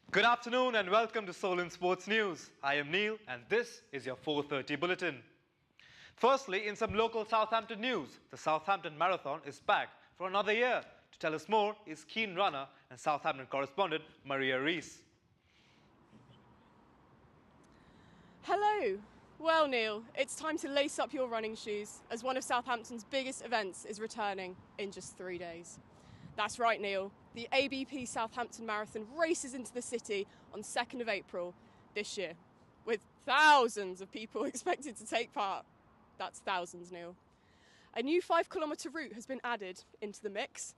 Good afternoon and welcome to Solent Sports News. I am Neil and this is your 4:30 bulletin. Firstly, in some local Southampton news, the Southampton Marathon is back for another year. To tell us more is keen runner and Southampton correspondent Maria Rees. Hello. Well, Neil, it's time to lace up your running shoes as one of Southampton's biggest events is returning in just 3 days. That's right, Neil. The ABP Southampton Marathon races into the city on 2nd of April this year, with thousands of people expected to take part. That's thousands, Neil. A new 5-kilometre route has been added into the mix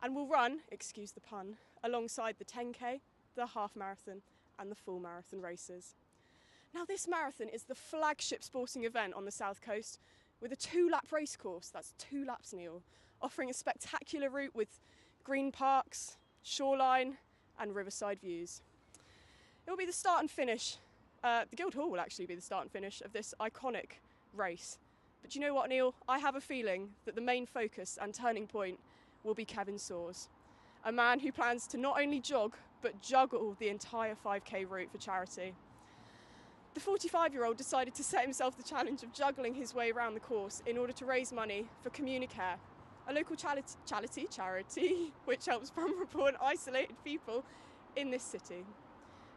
and will run, excuse the pun, alongside the 10k, the half marathon and the full marathon races. Now, this marathon is the flagship sporting event on the South Coast with a 2-lap race course, that's 2 laps, Neil, offering a spectacular route with green parks, shoreline and riverside views. It will be the start and finish, the Guildhall will actually be the start and finish of this iconic race. But you know what, Neil? I have a feeling that the main focus and turning point will be Kevin Soares, a man who plans to not only jog but juggle the entire 5k route for charity. The 45-year-old decided to set himself the challenge of juggling his way around the course in order to raise money for Communicare, a local charity which helps vulnerable and isolated people in this city.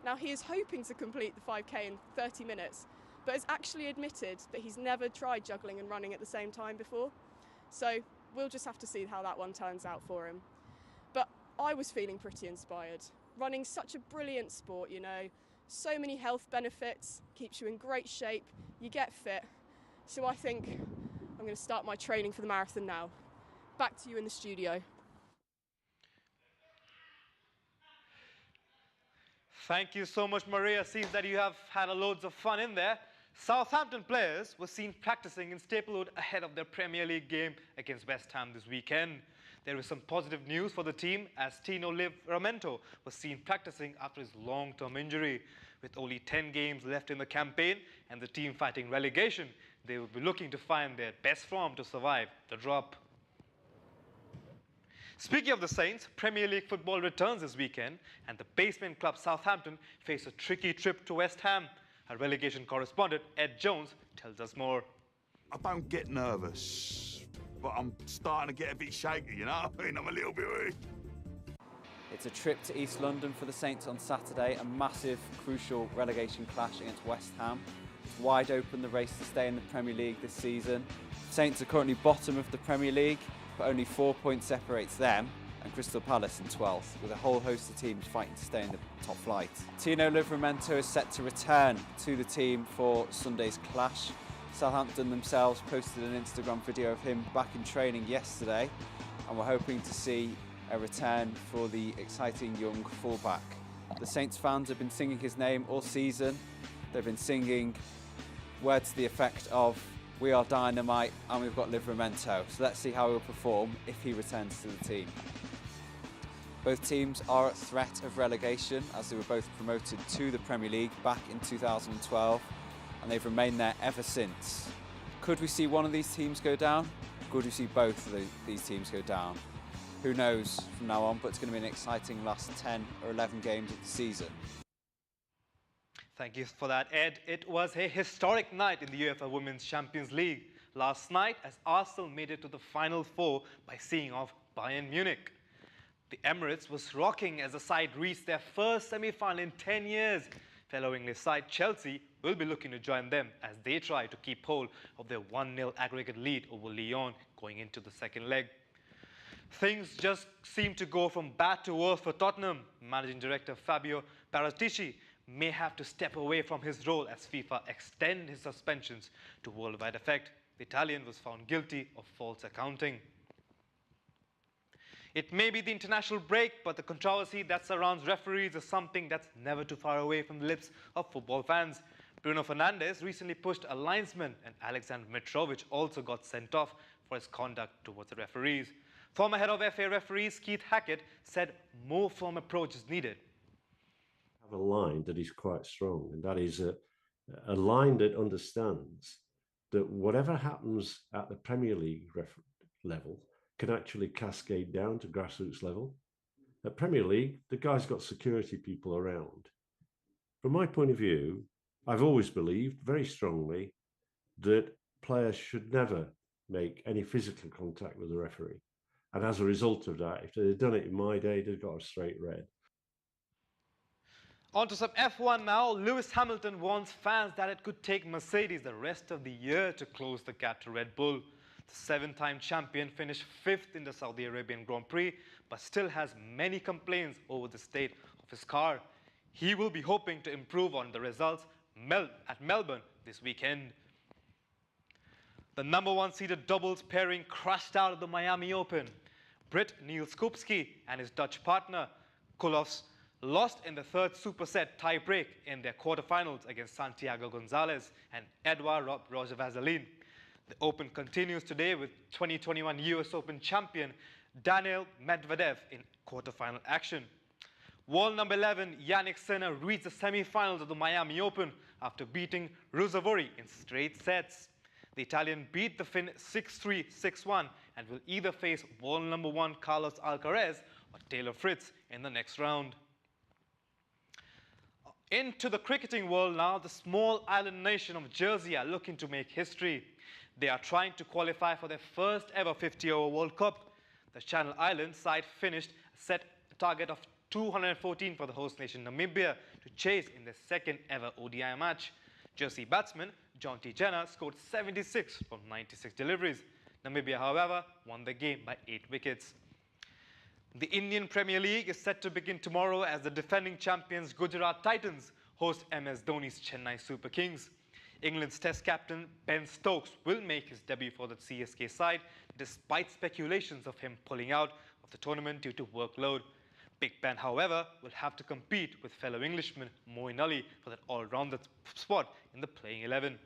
Now, he is hoping to complete the 5k in 30 minutes, but has actually admitted that he's never tried juggling and running at the same time before. So we'll just have to see how that one turns out for him. But I was feeling pretty inspired. Running's such a brilliant sport, you know. So many health benefits, keeps you in great shape, you get fit. So I think I'm going to start my training for the marathon now. Back to you in the studio. Thank you so much, Maria. Seems that you have had loads of fun in there. Southampton players were seen practicing in Staplewood ahead of their Premier League game against West Ham this weekend. There is some positive news for the team as Tino Livramento was seen practicing after his long-term injury. With only 10 games left in the campaign and the team fighting relegation, they will be looking to find their best form to survive the drop. Speaking of the Saints, Premier League football returns this weekend and the basement club Southampton face a tricky trip to West Ham. Our relegation correspondent Ed Jones tells us more. I don't get nervous, but I'm starting to get a bit shaky, you know? I mean, I'm a little bit worried. It's a trip to East London for the Saints on Saturday, a massive, crucial relegation clash against West Ham. It's wide open the race to stay in the Premier League this season. Saints are currently bottom of the Premier League, but only 4 points separates them and Crystal Palace in 12th, with a whole host of teams fighting to stay in the top flight. Tino Livramento is set to return to the team for Sunday's clash. Southampton themselves posted an Instagram video of him back in training yesterday, and we're hoping to see a return for the exciting young fullback. The Saints fans have been singing his name all season. They've been singing words to the effect of "We are dynamite and we've got Livramento." So let's see how he'll perform if he returns to the team. Both teams are at threat of relegation as they were both promoted to the Premier League back in 2012 and they've remained there ever since. Could we see one of these teams go down? Could we see both of these teams go down? Who knows from now on, but it's going to be an exciting last 10 or 11 games of the season. Thank you for that, Ed. It was a historic night in the UEFA Women's Champions League last night as Arsenal made it to the Final Four by seeing off Bayern Munich. The Emirates was rocking as the side reached their first semi-final in 10 years. Fellow English side Chelsea will be looking to join them as they try to keep hold of their 1-0 aggregate lead over Lyon going into the second leg. Things just seem to go from bad to worse for Tottenham. Managing director Fabio Paratici may have to step away from his role as FIFA extend his suspensions to worldwide effect. The Italian was found guilty of false accounting. It may be the international break, but the controversy that surrounds referees is something that's never too far away from the lips of football fans. Bruno Fernandes recently pushed a linesman and Alexander Mitrovic also got sent off for his conduct towards the referees. Former head of FA referees Keith Hackett said more firm approach is needed. Have a line that is quite strong, and that is a line that understands that whatever happens at the Premier League level can actually cascade down to grassroots level. At Premier League, the guy's got security people around. From my point of view, I've always believed very strongly that players should never make any physical contact with the referee. And as a result of that, if they'd done it in my day, they'd got a straight red. On to some F1 now. Lewis Hamilton warns fans that it could take Mercedes the rest of the year to close the gap to Red Bull. The seven-time champion finished 5th in the Saudi Arabian Grand Prix, but still has many complaints over the state of his car. He will be hoping to improve on the results at Melbourne this weekend. The #1 seeded doubles pairing crashed out of the Miami Open. Brit Neil Skupski and his Dutch partner, Koolhof, lost in the third superset tie-break in their quarterfinals against Santiago Gonzalez and Edouard Roger Vaseline. The Open continues today with 2021 US Open champion Daniil Medvedev in quarterfinal action. World number 11 Yannick Sinner reached the semi-finals of the Miami Open after beating Ruusuvuori in straight sets. The Italian beat the Finn 6-3, 6-1 and will either face world number 1 Carlos Alcaraz or Taylor Fritz in the next round. Into the cricketing world now, the small island nation of Jersey are looking to make history. They are trying to qualify for their first ever 50-over World Cup. The Channel Islands side finished set a target of 214 for the host nation Namibia to chase in their second ever ODI match. Jersey batsman John T. Jenner scored 76 from 96 deliveries. Namibia, however, won the game by 8 wickets. The Indian Premier League is set to begin tomorrow as the defending champions Gujarat Titans host MS Dhoni's Chennai Super Kings. England's Test captain Ben Stokes will make his debut for the CSK side despite speculations of him pulling out of the tournament due to workload. Big Ben, however, will have to compete with fellow Englishman Moeen Ali for that all-rounded spot in the playing 11.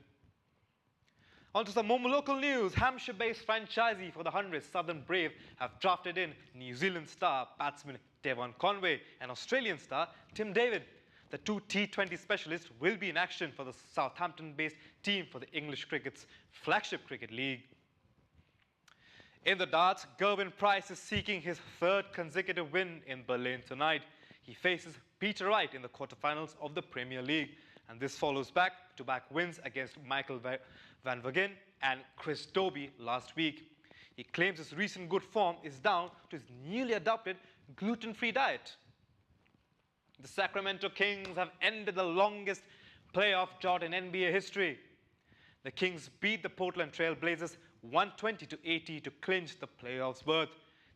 On to some more local news. Hampshire-based franchisee for the 100th Southern Brave have drafted in New Zealand star batsman Devon Conway and Australian star Tim David. The two T20 specialists will be in action for the Southampton-based team for the English cricket's flagship cricket league. In the darts, Gerwyn Price is seeking his third consecutive win in Berlin tonight. He faces Peter Wright in the quarterfinals of the Premier League, and this follows back-to-back wins against Michael van Vergen and Chris Dobie last week. He claims his recent good form is down to his newly adopted gluten-free diet. The Sacramento Kings have ended the longest playoff drought in NBA history. The Kings beat the Portland Trail Blazers 120-80 to clinch the playoffs berth.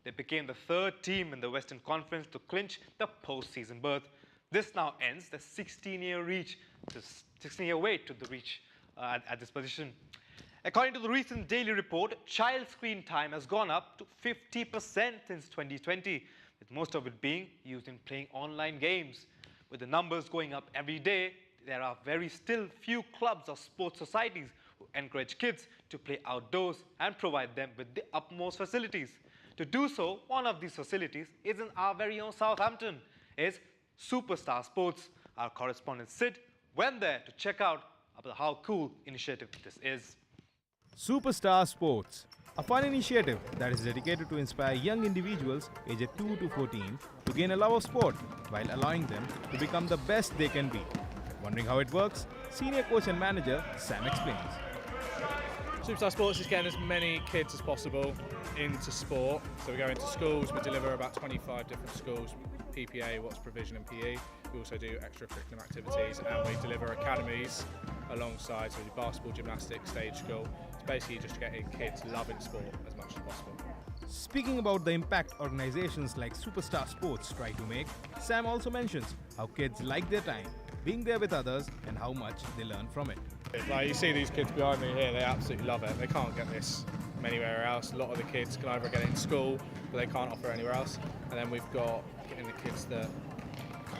They became the third team in the Western Conference to clinch the postseason berth. This now ends the 16-year wait to the reach at this position. According to the recent daily report, child screen time has gone up to 50% since 2020, with most of it being used in playing online games. With the numbers going up every day, there are still few clubs or sports societies who encourage kids to play outdoors and provide them with the utmost facilities. To do so, one of these facilities is in our very own Southampton, is Superstar Sports. Our correspondent Sid went there to check out about how cool initiative this is. Superstar Sports, a fun initiative that is dedicated to inspire young individuals aged 2 to 14 to gain a love of sport while allowing them to become the best they can be. Wondering how it works? Senior coach and manager Sam explains. Superstar Sports is getting as many kids as possible into sport. So we go into schools, we deliver about 25 different schools, PPA, what's provision and PE. We also do extracurricular activities and we deliver academies alongside, so we do basketball, gymnastics, stage school. It's basically just getting kids loving sport as much as possible. Speaking about the impact organizations like Superstar Sports try to make, Sam also mentions how kids like their time, being there with others and how much they learn from it. Like you see these kids behind me here, they absolutely love it. They can't get this anywhere else. A lot of the kids can either get it in school, but they can't offer it anywhere else. And then we've got getting the kids that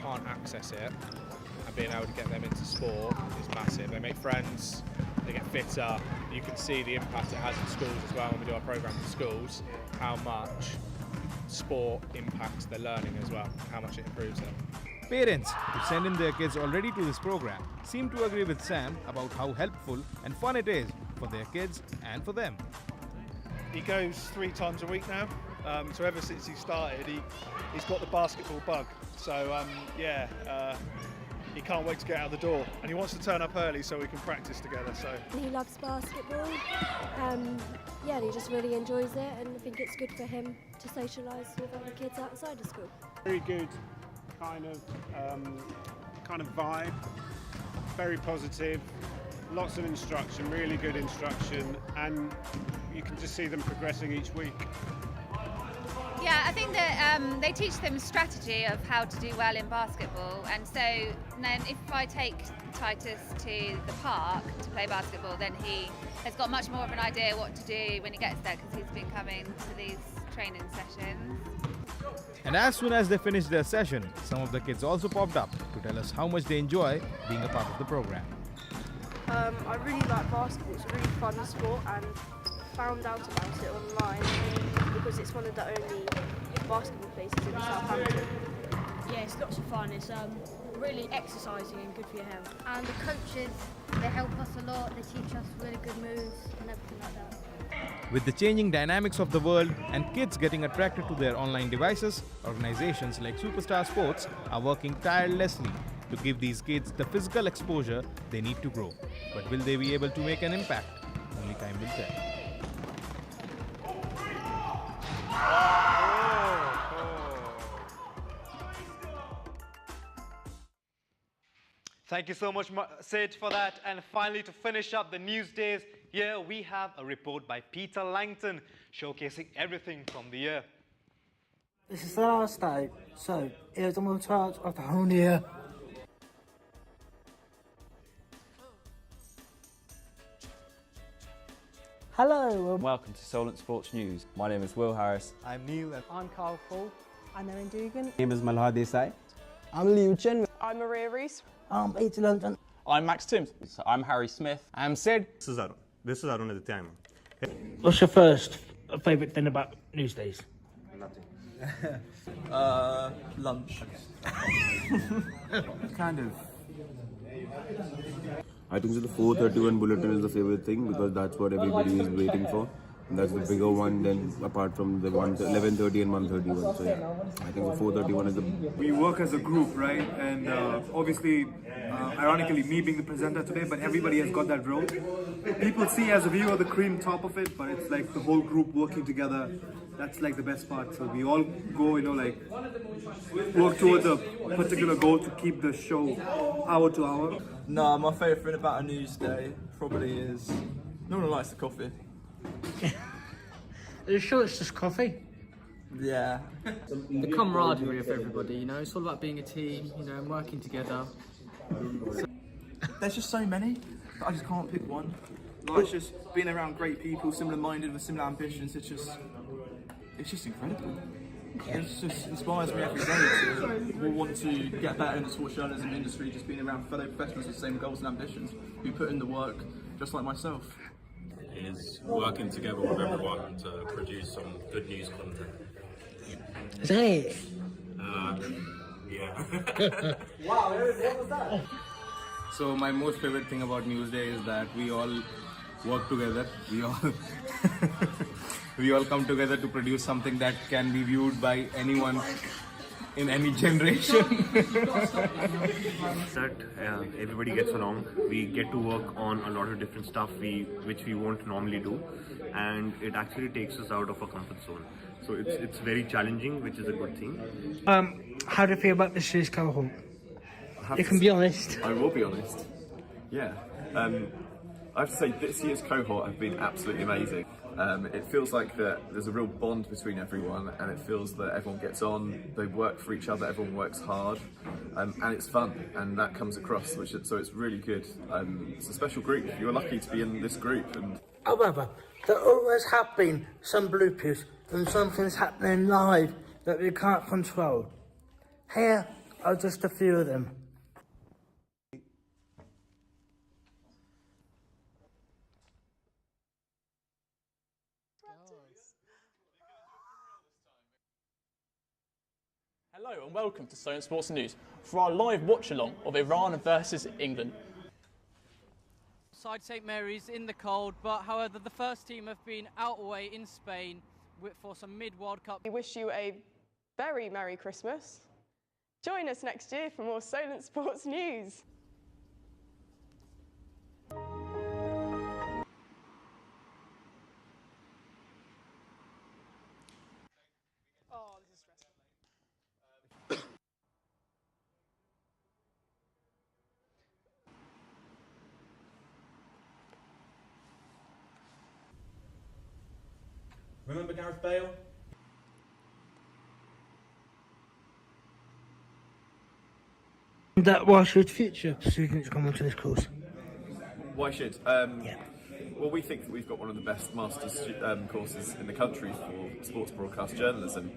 can't access it and being able to get them into sport is massive. They make friends, they get fitter. You can see the impact it has in schools as well when we do our programme in schools, how much sport impacts their learning as well, how much it improves them. Parents who send in their kids already to this program seem to agree with Sam about how helpful and fun it is for their kids and for them. He goes 3 times a week now, So ever since he started, he's got the basketball bug. So he can't wait to get out the door, and he wants to turn up early so we can practice together. So he loves basketball. He just really enjoys it, and I think it's good for him to socialise with other kids outside of school. Very good kind of vibe. Very positive. Lots of instruction, really good instruction, and you can just see them progressing each week. Yeah, I think that they teach them strategy of how to do well in basketball, and so then if I take Titus to the park to play basketball, then he has got much more of an idea what to do when he gets there, because he's been coming to these training sessions. And as soon as they finished their session, some of the kids also popped up to tell us how much they enjoy being a part of the program. I really like basketball. It's a really fun sport, and found out about it online because it's one of the only basketball places in Southampton. Yeah, it's lots of fun. It's really exercising and good for your health. And the coaches, they help us a lot. They teach us really good moves and everything like that. With the changing dynamics of the world and kids getting attracted to their online devices, organizations like Superstar Sports are working tirelessly to give these kids the physical exposure they need to grow. But will they be able to make an impact? Only time will tell. Thank you so much, Sid, for that. And finally, to finish up the news days, here we have a report by Peter Langton showcasing everything from the year. This is the last day, so here's the montage of the whole year. Hello and welcome to Solent Sports News. My name is Will Harris. I'm Neil. And I'm Carl Paul. I'm Erin Dugan. My name is Malhar Desai. I'm Liu Chen. I'm Maria Rees. I'm Peter London. I'm Max Timms. I'm Harry Smith. I'm Sid. This is Arun at the time. What's your first favourite thing about Newsdays? Nothing. Lunch. Kind of. I think so the 4:31 Bulletin is the favorite thing because that's what everybody is waiting for. And that's the bigger one than apart from the 11:30 and 1:31. So yeah, I think the 4:31 is the... We work as a group, right? And obviously, ironically, me being the presenter today, but everybody has got that role. People see as a viewer the cream top of it, but it's like the whole group working together. That's like the best part. So we all go, work towards a particular goal to keep the show hour to hour. No, my favourite thing about a news day probably is no one likes the coffee. Are you sure it's just coffee? Yeah. The camaraderie of everybody, it's all about being a team, and working together. There's just so many that I just can't pick one. It's just being around great people, similar-minded with similar ambitions. It's just incredible. Yeah. It just inspires me every day to want to get better in the sports journalism industry, just being around fellow professionals with the same goals and ambitions who put in the work just like myself. Is working together with everyone to produce some good news content. Is that it? Yeah. Wow, what was that? So my most favorite thing about Newsday is that we all work together. We all come together to produce something that can be viewed by anyone in any generation. That everybody gets along. We get to work on a lot of different stuff which we won't normally do, and it actually takes us out of our comfort zone. So it's very challenging, which is a good thing. How do you feel about this year's cohort? You can be honest. I will be honest. Yeah. I have to say this year's cohort have been absolutely amazing. It feels like that there's a real bond between everyone, and it feels that everyone gets on, they work for each other, everyone works hard, and it's fun, and that comes across, so it's really good. It's a special group. You're lucky to be in this group. And however, there always have been some bloopers and something's happening live that we can't control. Here are just a few of them. Hello and welcome to Solent Sports News for our live watch-along of Iran versus England. Side St Mary's in the cold, but however the first team have been out away in Spain for some mid-World Cup. We wish you a very Merry Christmas. Join us next year for more Solent Sports news. Oh, this is stressful. Remember Gareth Bale? That why should future students come onto this course? Why should? Well, we think that we've got one of the best master's courses in the country for sports broadcast journalism.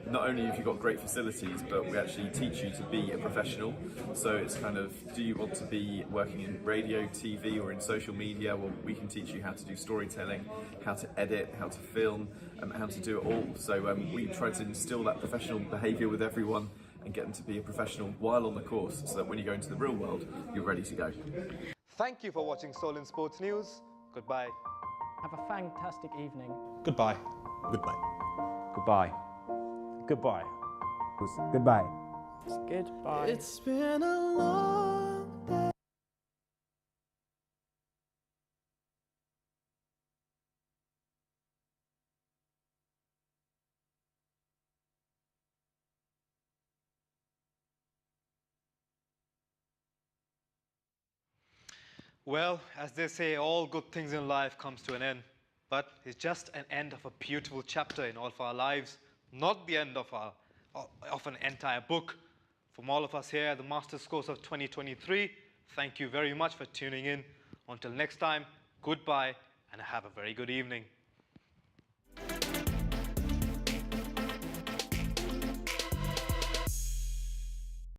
Not only have you got great facilities, but we actually teach you to be a professional. So it's kind of, do you want to be working in radio, TV, or in social media? Well, we can teach you how to do storytelling, how to edit, how to film, how to do it all. So we try to instill that professional behaviour with everyone and get them to be a professional while on the course, so that when you go into the real world, you're ready to go. Thank you for watching Solent Sports News. Goodbye. Have a fantastic evening. Goodbye. Goodbye. Goodbye. Goodbye. Goodbye. Goodbye. It's been a long day. Well, as they say, all good things in life comes to an end. But it's just an end of a beautiful chapter in all of our lives, not the end of an entire book. From all of us here at the Master's Course of 2023, thank you very much for tuning in. Until next time, goodbye and have a very good evening.